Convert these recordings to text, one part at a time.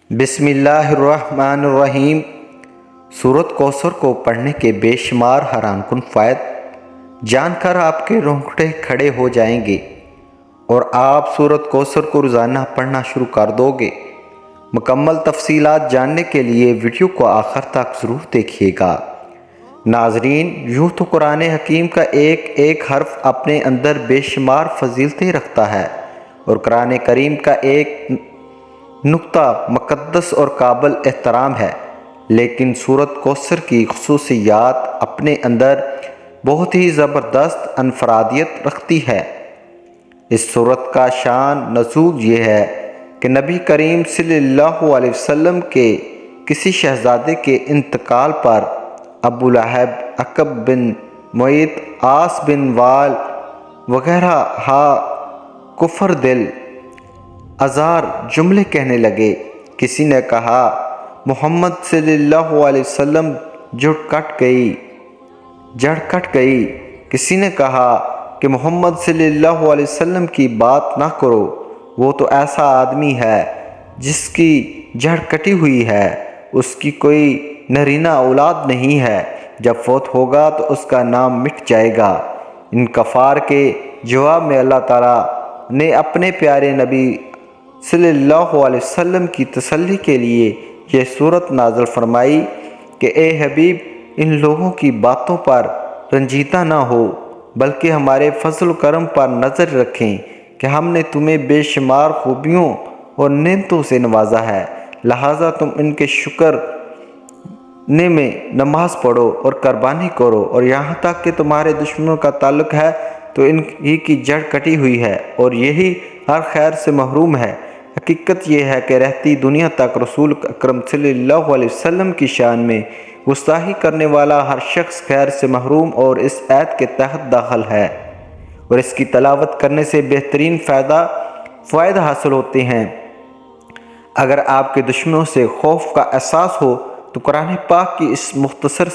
بسم اللہ الرحمن الرحیم۔ سورۃ کوثر کو پڑھنے کے بے شمار حیران کن فوائد جان کر آپ کے رونگٹے کھڑے ہو جائیں گے اور آپ سورۃ کوثر کو روزانہ پڑھنا شروع کر دو گے۔ مکمل تفصیلات جاننے کے لیے ویڈیو کو آخر تک ضرور دیکھیے گا۔ ناظرین، یوں تو قرآن حکیم کا ایک ایک حرف اپنے اندر بے شمار فضیلتیں رکھتا ہے اور قرآن کریم کا ایک نقطہ مقدس اور قابل احترام ہے، لیکن سورۃ کوثر کی خصوصیات اپنے اندر بہت ہی زبردست انفرادیت رکھتی ہے۔ اس سورت کا شان نزول یہ ہے کہ نبی کریم صلی اللہ علیہ وسلم کے کسی شہزادے کے انتقال پر ابو لہب، عقب بن معیط، عاص بن وائل وغیرہ کفر دل آزار جملے کہنے لگے۔ کسی نے کہا محمد صلی اللہ علیہ وسلم جڑ کٹ گئی۔ کسی نے کہا کہ محمد صلی اللہ علیہ وسلم کی بات نہ کرو، وہ تو ایسا آدمی ہے جس کی جڑ کٹی ہوئی ہے، اس کی کوئی نرینہ اولاد نہیں ہے، جب فوت ہوگا تو اس کا نام مٹ جائے گا۔ ان کفار کے جواب میں اللہ تعالیٰ نے اپنے پیارے نبی صلی اللہ علیہ وسلم کی تسلی کے لیے یہ سورت نازل فرمائی کہ اے حبیب، ان لوگوں کی باتوں پر رنجیدہ نہ ہو، بلکہ ہمارے فضل و کرم پر نظر رکھیں کہ ہم نے تمہیں بے شمار خوبیوں اور نعمتوں سے نوازا ہے، لہٰذا تم ان کے شکر میں نماز پڑھو اور قربانی کرو، اور یہاں تک کہ تمہارے دشمنوں کا تعلق ہے تو ان ہی کی جڑ کٹی ہوئی ہے اور یہی ہر خیر سے محروم ہے۔ حقیقت یہ ہے کہ رہتی دنیا تک رسول اکرم صلی اللہ علیہ وسلم کی شان میں گستاخی کرنے والا ہر شخص خیر سے محروم اور اس آیت کے تحت داخل ہے، اور اس کی تلاوت کرنے سے بہترین فوائد حاصل ہوتے ہیں۔ اگر آپ کے دشمنوں سے خوف کا احساس ہو تو قرآن پاک کی اس مختصر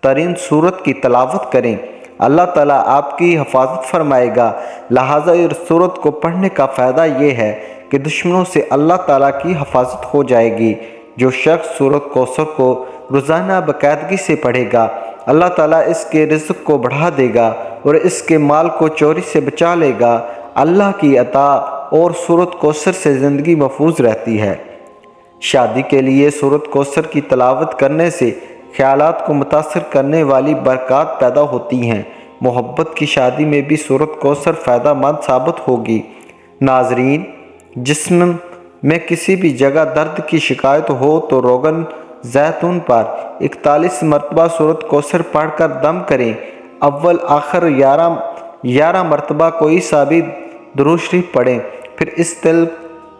ترین سورت کی تلاوت کریں، اللہ تعالیٰ آپ کی حفاظت فرمائے گا۔ لہٰذا اس سورت کو پڑھنے کا فائدہ یہ ہے کہ دشمنوں سے اللہ تعالیٰ کی حفاظت ہو جائے گی۔ جو شخص سورۃ کوثر کو روزانہ باقاعدگی سے پڑھے گا، اللہ تعالیٰ اس کے رزق کو بڑھا دے گا اور اس کے مال کو چوری سے بچا لے گا۔ اللہ کی عطا اور سورۃ کوثر سے زندگی محفوظ رہتی ہے۔ شادی کے لیے سورۃ کوثر کی تلاوت کرنے سے خیالات کو متاثر کرنے والی برکات پیدا ہوتی ہیں۔ محبت کی شادی میں بھی سورۃ کوثر فائدہ مند ثابت ہوگی۔ ناظرین، جسم میں کسی بھی جگہ درد کی شکایت ہو تو روغن زیتون پر 41 مرتبہ سورۃ کوثر پڑھ کر دم کریں۔ اول آخر 11 مرتبہ کوئی سا بھی درود شریف پڑھیں، پھر اس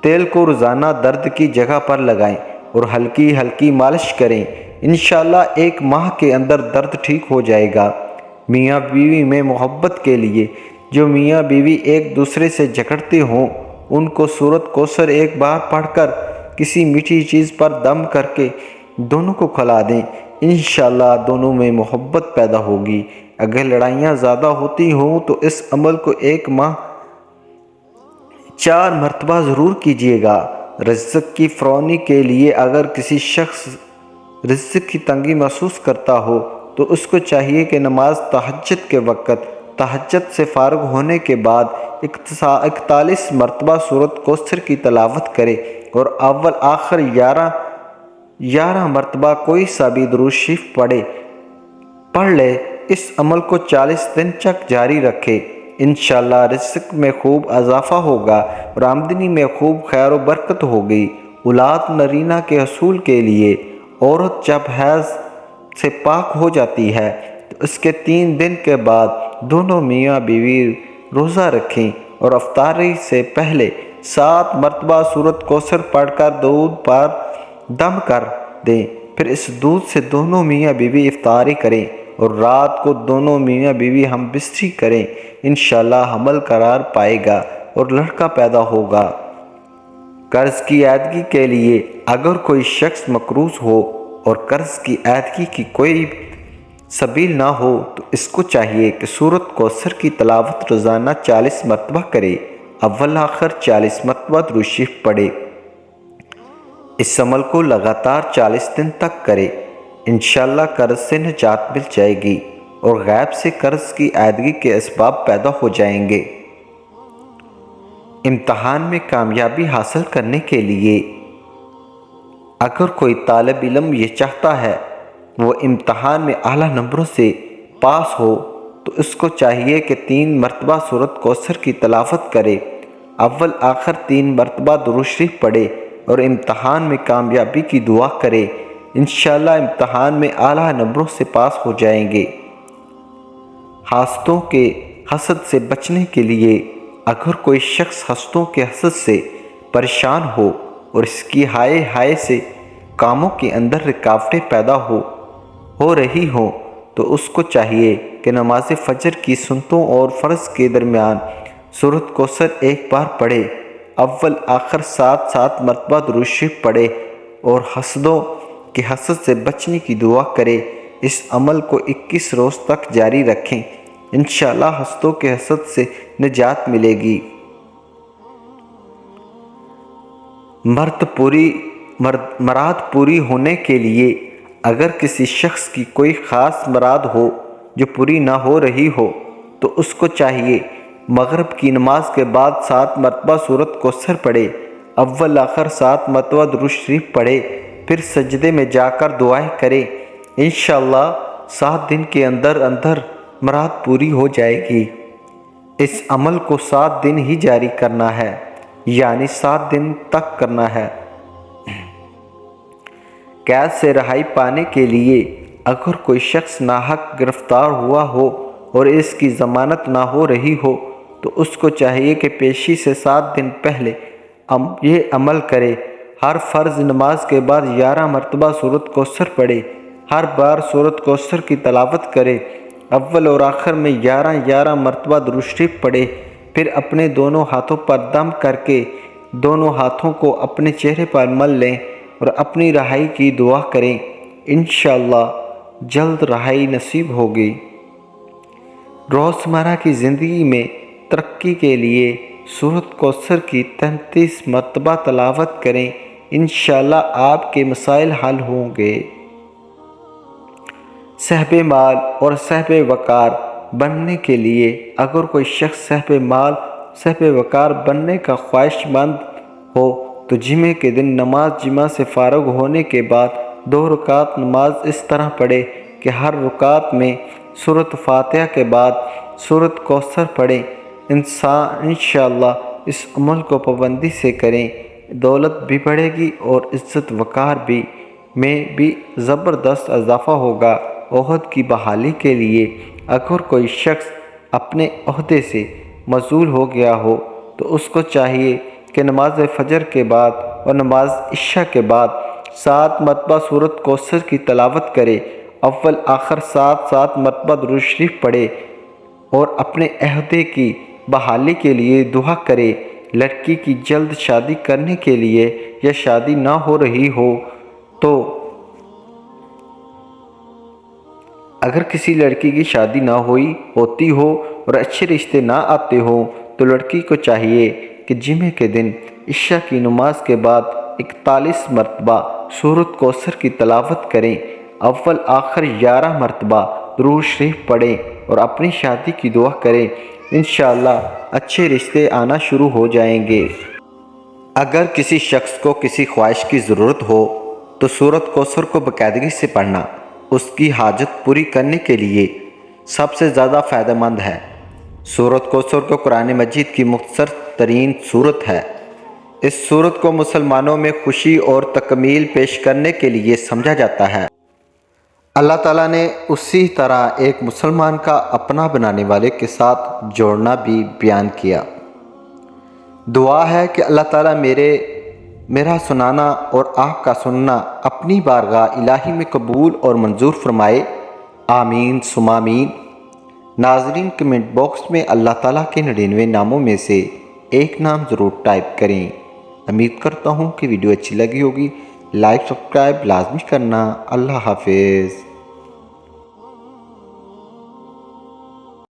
تیل کو روزانہ درد کی جگہ پر لگائیں اور ہلکی ہلکی مالش کریں۔ انشاءاللہ 1 ماہ کے اندر درد ٹھیک ہو جائے گا۔ میاں بیوی میں محبت کے لیے جو میاں بیوی ایک دوسرے سے جھگڑتے ہوں، ان کو سورۃ کوثر ایک بار پڑھ کر کسی میٹھی چیز پر دم کر کے دونوں کو کھلا دیں، انشاءاللہ دونوں میں محبت پیدا ہوگی۔ اگر لڑائیاں زیادہ ہوتی ہوں تو اس عمل کو 1 ماہ 4 مرتبہ ضرور کیجیے گا۔ رزق کی فراوانی کے لیے اگر کسی شخص رزق کی تنگی محسوس کرتا ہو تو اس کو چاہیے کہ نماز تہجد کے وقت تہجد سے فارغ ہونے کے بعد 41 مرتبہ سورۃ کوثر کی تلاوت کرے اور اول آخر 11 مرتبہ کوئی سا بھی درود شریف پڑھ لے۔ اس عمل کو 40 دن تک جاری رکھے، انشاءاللہ رزق میں خوب اضافہ ہوگا اور آمدنی میں خوب خیر و برکت ہوگی۔ اولاد نرینہ کے حصول کے لیے عورت جب حیض سے پاک ہو جاتی ہے تو اس کے 3 دن کے بعد دونوں میاں بیوی روزہ رکھیں اور افطاری سے پہلے 7 مرتبہ سورۃ کوثر پڑھ کر دودھ پر دم کر دیں، پھر اس دودھ سے دونوں میاں بیوی افطاری کریں اور رات کو دونوں میاں بیوی ہم بستری کریں، انشاءاللہ حمل قرار پائے گا اور لڑکا پیدا ہوگا۔ قرض کی ادائیگی کے لیے اگر کوئی شخص مقروض ہو اور قرض کی ادائیگی کی کوئی سبیل نہ ہو تو اس کو چاہیے کہ سورۃ کوثر کی تلاوت روزانہ 40 مرتبہ کرے، اول آخر 40 مرتبہ درود شریف پڑھے۔ اس عمل کو لگاتار 40 دن تک کرے، انشاءاللہ قرض سے نجات مل جائے گی اور غیب سے قرض کی ادائیگی کے اسباب پیدا ہو جائیں گے۔ امتحان میں کامیابی حاصل کرنے کے لیے اگر کوئی طالب علم یہ چاہتا ہے وہ امتحان میں اعلیٰ نمبروں سے پاس ہو تو اس کو چاہیے کہ 3 مرتبہ سورۃ کوثر کی تلاوت کرے، اول آخر 3 مرتبہ درود شریف پڑھے اور امتحان میں کامیابی کی دعا کرے، انشاءاللہ امتحان میں اعلیٰ نمبروں سے پاس ہو جائیں گے۔ حاسدوں کے حسد سے بچنے کے لیے اگر کوئی شخص حاسدوں کے حسد سے پریشان ہو اور اس کی ہائے سے کاموں کے اندر رکاوٹیں پیدا ہو رہی ہوں تو اس کو چاہیے کہ نماز فجر کی سنتوں اور فرض کے درمیان سورۃ کوثر ایک بار پڑھے، اول آخر 7 مرتبہ درود شریف پڑھے اور حاسدوں کے حسد سے بچنے کی دعا کرے۔ اس عمل کو 21 روز تک جاری رکھیں، انشاءاللہ حاسدوں کے حسد سے نجات ملے گی۔ مراد پوری ہونے کے لیے اگر کسی شخص کی کوئی خاص مراد ہو جو پوری نہ ہو رہی ہو تو اس کو چاہیے مغرب کی نماز کے بعد 7 مرتبہ سورۃ کوثر پڑھے، اول آخر 7 مرتبہ درود شریف پڑھے، پھر سجدے میں جا کر دعائیں کرے، انشاءاللہ 7 دن کے اندر مراد پوری ہو جائے گی۔ اس عمل کو 7 دن ہی جاری کرنا ہے، یعنی 7 دن تک کرنا ہے۔ قید سے رہائی پانے کے لیے اگر کوئی شخص ناحق گرفتار ہوا ہو اور اس کی ضمانت نہ ہو رہی ہو تو اس کو چاہیے کہ پیشی سے 7 دن پہلے یہ عمل کرے، ہر فرض نماز کے بعد 11 مرتبہ سورۃ کوثر پڑھے، ہر بار سورۃ کوثر کی تلاوت کرے، اول اور آخر میں 11 مرتبہ درود شریف پڑھے، پھر اپنے دونوں ہاتھوں پر دم کر کے دونوں ہاتھوں کو اپنے چہرے پر مل لیں اور اپنی رہائی کی دعا کریں، انشاءاللہ جلد رہائی نصیب ہوگی۔ روزمرہ کی زندگی میں ترقی کے لیے سورۃ کوثر کی 33 مرتبہ تلاوت کریں، انشاءاللہ آپ کے مسائل حل ہوں گے۔ صاحب مال اور صاحب وقار بننے کے لیے اگر کوئی شخص صاحب وقار بننے کا خواہش مند ہو تو جمعے کے دن نماز جمعہ سے فارغ ہونے کے بعد 2 رکعت نماز اس طرح پڑھے کہ ہر رکعت میں سورۃ فاتحہ کے بعد سورۃ کوثر پڑھیں، انشاءاللہ اس عمل کو پابندی سے کریں، دولت بھی بڑھے گی اور عزت وقار میں بھی زبردست اضافہ ہوگا۔ عہد کی بحالی کے لیے اگر کوئی شخص اپنے عہدے سے معزول ہو گیا ہو تو اس کو چاہیے کہ نماز فجر کے بعد اور نماز عشاء کے بعد 7 مرتبہ سورۃ کوثر کی تلاوت کرے، اول آخر 7 مرتبہ درود شریف پڑھے اور اپنے عہدے کی بحالی کے لیے دعا کرے۔ لڑکی کی جلد شادی کرنے کے لیے یا شادی نہ ہو رہی ہو تو اگر کسی لڑکی کی شادی نہ ہوتی ہو اور اچھے رشتے نہ آتے ہوں تو لڑکی کو چاہیے کہ جمعے کے دن عشاء کی نماز کے بعد 41 مرتبہ سورۃ کوثر کی تلاوت کریں، اول آخر 11 مرتبہ درود شریف پڑھیں اور اپنی شادی کی دعا کریں، انشاءاللہ اچھے رشتے آنا شروع ہو جائیں گے۔ اگر کسی شخص کو کسی خواہش کی ضرورت ہو تو سورۃ کوثر کو باقاعدگی سے پڑھنا اس کی حاجت پوری کرنے کے لیے سب سے زیادہ فائدہ مند ہے۔ سورۃ کوثر کو قرآن مجید کی مختصر ترین سورت ہے۔ اس سورت کو مسلمانوں میں خوشی اور تکمیل پیش کرنے کے لیے سمجھا جاتا ہے۔ اللہ تعالیٰ نے اسی طرح ایک مسلمان کا اپنا بنانے والے کے ساتھ جوڑنا بھی بیان کیا۔ دعا ہے کہ اللہ تعالیٰ میرا سنانا اور آپ کا سننا اپنی بارگاہ الہی میں قبول اور منظور فرمائے، آمین ثم آمین۔ ناظرین کمنٹ باکس میں اللہ تعالیٰ کے 99 ناموں میں سے ایک نام ضرور ٹائپ کریں۔ امید کرتا ہوں کہ ویڈیو اچھی لگی ہوگی، لائک سبسکرائب لازمی کرنا۔ اللہ حافظ۔